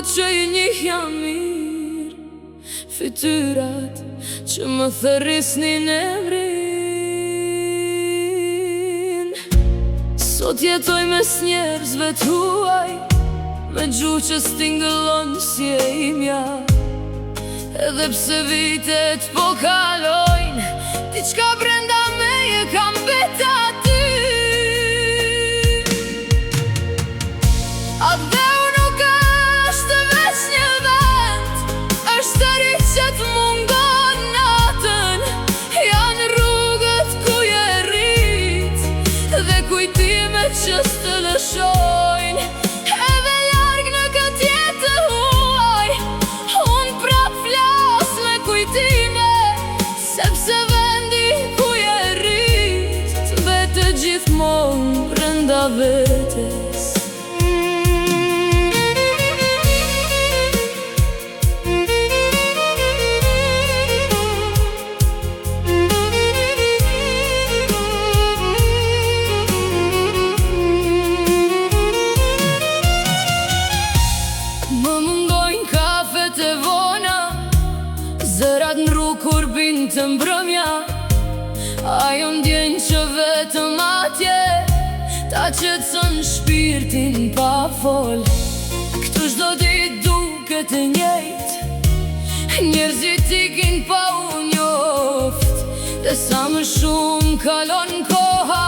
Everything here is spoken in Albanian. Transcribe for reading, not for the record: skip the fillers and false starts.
që i njeh jam mirë, fytyrat që më thërrisnin emrin. Sot jetoj mes njerëzve tuaj, me gjuhë që stingëllon si e imja. Edhe pse vitet po kalojnë, diçka brenda meje kam beta ty. A dheu nuk është veç një vend, është të ri që të mungon natën. Janë rrugët ku je rrit, dhe kujtimet që s'të lëshojnë. Edhe larg në këtë jetë të huaj, unë prap flas me kujtime, sepse vendi ku je rrit të vetë gjithmonë brenda vetes. Më mungojnë kafet e vona, zërat në rrugë kur bin të mbrëmja. Ajo ndjenjë që vetëm atje ta qetëson shpirtin pa fol. Këtu çdo ditë duket e njëjtë, njerëzit ikin pa u njoft. Dhe sa më shumë kalon koha,